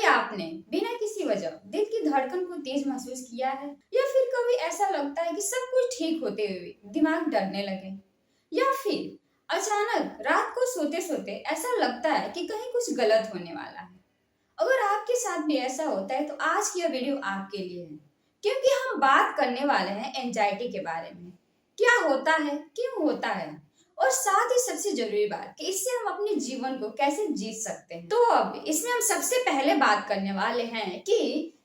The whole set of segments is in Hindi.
कभी आपने बिना किसी वजह दिल की धड़कन को तेज महसूस किया है, या फिर कभी ऐसा लगता है कि सब कुछ ठीक होते हुए दिमाग डरने लगे, या फिर अचानक रात को सोते सोते ऐसा लगता है कि कहीं कुछ गलत होने वाला है। अगर आपके साथ भी ऐसा होता है तो आज की यह वीडियो आपके लिए है, क्योंकि हम बात करने वाले हैं एंजाइटी के बारे में। क्या होता है, क्यों होता है, और साथ ही सबसे जरूरी बात कि इससे हम अपने जीवन को कैसे जी सकते हैं। तो अब इसमें हम सबसे पहले बात करने वाले हैं कि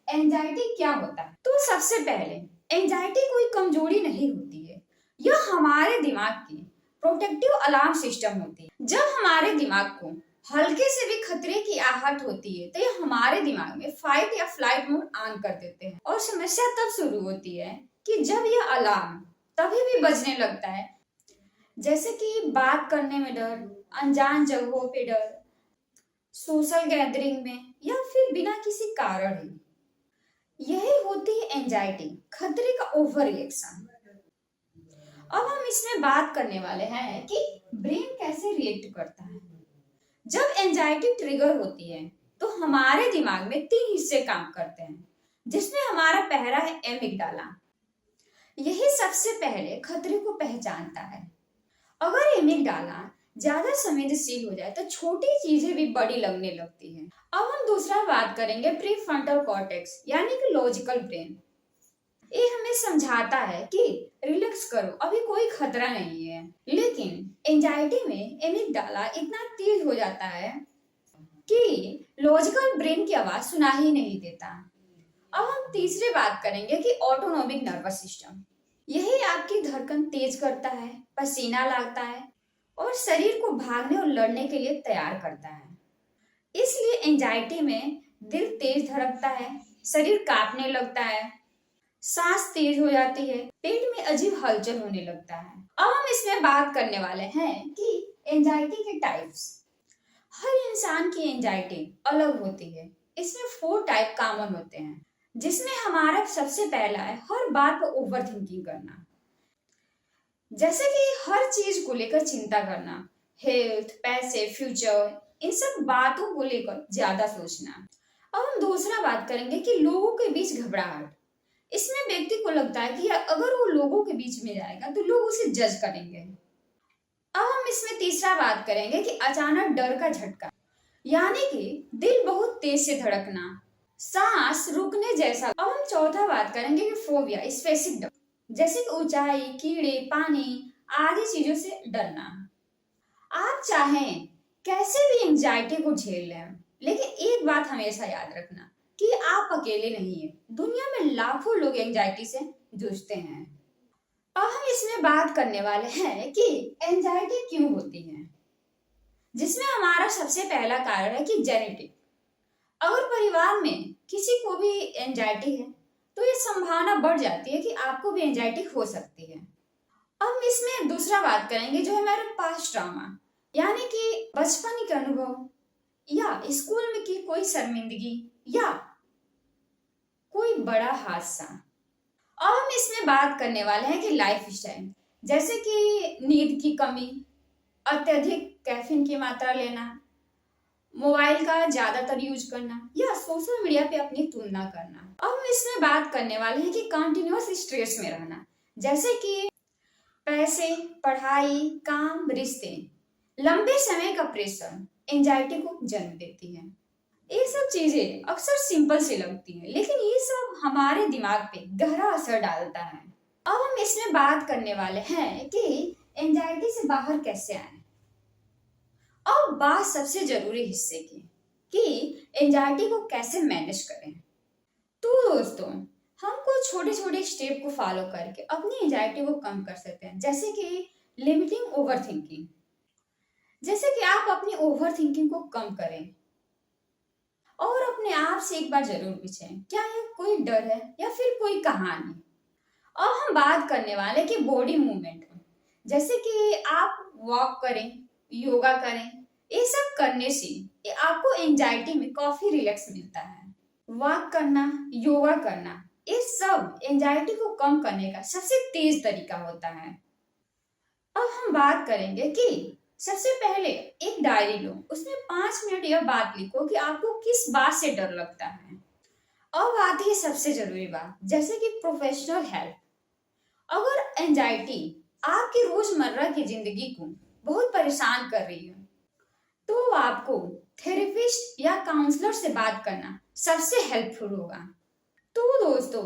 एंजाइटी क्या होता है। तो सबसे पहले, एंजाइटी कोई कमजोरी नहीं होती है, यह हमारे दिमाग की प्रोटेक्टिव अलार्म सिस्टम होती है। जब हमारे दिमाग को हल्के से भी खतरे की आहट होती है तो यह हमारे दिमाग में फाइट या फ्लाइट मोड ऑन कर देते हैं, और समस्या तब शुरू होती है कि जब यह अलार्म तभी भी बजने लगता है, जैसे कि बात करने में डर, अनजान जगहों पे डर, सोशल गैदरिंग में, या फिर बिना किसी कारण ही। यही होती है एंजाइटी, खतरे का ओवर रिएक्शन। अब हम इसमें बात करने वाले हैं कि ब्रेन कैसे रिएक्ट करता है। जब एंजाइटी ट्रिगर होती है तो हमारे दिमाग में 3 हिस्से काम करते हैं, जिसमें हमारा पहला है एमिगडाला। यही सबसे पहले खतरे को पहचानता है। अगर एमिगडाला ज्यादा संवेदनशील हो जाए तो छोटी चीजें भी बड़ी लगने लगती हैं। अब हम दूसरा बात करेंगे प्रीफ्रंटल कॉर्टेक्स, यानी कि लॉजिकल ब्रेन। ये हमें समझाता है कि रिलैक्स करो, अभी कोई खतरा नहीं है। लेकिन एंजाइटी में एमिगडाला इतना तेज हो जाता है कि लॉजिकल ब्रेन की आवाज सुना ही नहीं देता। अब हम तीसरी बात करेंगे कि ऑटोनोमिक नर्वस सिस्टम। यही आपकी धड़कन तेज करता है, पसीना लाता है और शरीर को भागने और लड़ने के लिए तैयार करता है। इसलिए एंजाइटी में दिल तेज धड़कता है, शरीर कांपने लगता है, सांस तेज हो जाती है, पेट में अजीब हलचल होने लगता है। अब हम इसमें बात करने वाले हैं कि एंजाइटी के टाइप्स। हर इंसान की एंजाइटी अलग होती है। इसमें 4 टाइप कॉमन होते हैं, जिसमें हमारा सबसे पहला है हर बात पर ओवर थिंकिंग करना। जैसे कि हर चीज को लेकर चिंता करना, हेल्थ, पैसे, फ्यूचर, इन सब बातों को लेकर ज्यादा सोचना। अब हम दूसरा बात करेंगे कि लोगों के बीच घबराहट। इसमें व्यक्ति को लगता है कि अगर वो लोगों के बीच में जाएगा तो लोग उसे जज करेंगे। अब हम इसमें तीसरा बात करेंगे कि अचानक डर का झटका, यानी कि दिल बहुत तेज से धड़कना, सांस रुकने जैसा। अब हम चौथा बात करेंगे कि फोबिया, स्पेसिफिक डर, जैसे कि ऊंचाई, कीड़े, पानी आदि चीजों से डरना। आप चाहें कैसे भी एंजाइटी को झेल लें, लेकिन एक बात हमेशा याद रखना कि आप अकेले नहीं हैं। दुनिया में लाखों लोग एंजाइटी से जूझते हैं। अब हम इसमें बात करने वाले हैं कि एंजाइटी क्यों होती है, जिसमें हमारा सबसे पहला कारण है कि जेनेटिक। अगर परिवार में किसी को भी एंजाइटी है तो ये संभावना बढ़ जाती है कि आपको भी एंजाइटी हो सकती है। अब हम इसमें दूसरा बात करेंगे जो है हमारा पास्ट ट्रॉमा, यानी कि बचपन के अनुभव, या स्कूल में की कोई शर्मिंदगी, या कोई बड़ा हादसा। अब हम इसमें बात करने वाले हैं कि लाइफ स्टाइल, जैसे कि नींद की कमी, अत्यधिक कैफीन की मात्रा लेना, मोबाइल का ज्यादातर यूज करना, या सोशल मीडिया पे अपनी तुलना करना। अब हम इसमें बात करने वाले हैं कि कंटिन्यूअस स्ट्रेस में रहना, जैसे कि पैसे, पढ़ाई, काम, रिश्ते, लंबे समय का प्रेशर एंजाइटी को जन्म देती है। ये सब चीजें अक्सर सिंपल सी लगती हैं, लेकिन ये सब हमारे दिमाग पे गहरा असर डालता है। अब हम इसमें बात करने वाले हैं कि एंजाइटी से बाहर कैसे आए। अब बात सबसे जरूरी हिस्से की कि एंजाइटी को कैसे मैनेज करें। तो दोस्तों, हम कुछ छोटे छोटे स्टेप को फॉलो करके अपनी एंजाइटी को कम कर सकते हैं, जैसे कि लिमिटिंग ओवर थिंकिंग। जैसे कि आप अपनी ओवर थिंकिंग को कम करें और अपने आप से एक बार जरूर पूछें, क्या यह कोई डर है या फिर कोई कहानी। अब हम बात करने वाले कि बॉडी मूवमेंट, जैसे कि आप वॉक करें, योगा करें। ये सब करने से ये आपको एंजाइटी में काफी रिलैक्स मिलता है। वॉक करना, योगा करना, ये सब एंजाइटी को कम करने का सबसे तेज तरीका होता है। अब हम बात करेंगे कि सबसे पहले एक डायरी लो, उसमें 5 मिनट यह बात लिखो कि आपको किस बात से डर लगता है। अब आती है सबसे जरूरी बात, जैसे कि प्रोफेशनल हेल्प। अगर एंजाइटी आपकी रोजमर्रा की जिंदगी को बहुत परेशान कर रही है, तो आपको थेरेपिस्ट या काउंसलर से बात करना सबसे हेल्पफुल होगा। तो दोस्तों,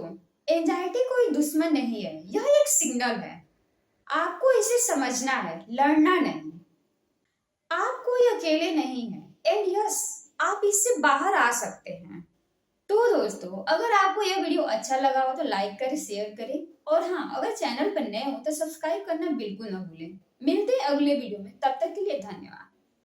एंजाइटी कोई दुश्मन नहीं है, यह एक सिग्नल है। आपको इसे समझना है, लड़ना नहीं। आप कोई अकेले नहीं है, एंड यस, आप इससे बाहर आ सकते हैं। तो दोस्तों, अगर आपको यह वीडियो अच्छा लगा हो तो लाइक करें, शेयर करें, और हाँ, अगर चैनल पर नए हो तो सब्सक्राइब करना बिल्कुल ना भूलें। मिलते हैं अगले वीडियो में, तब तक के लिए धन्यवाद।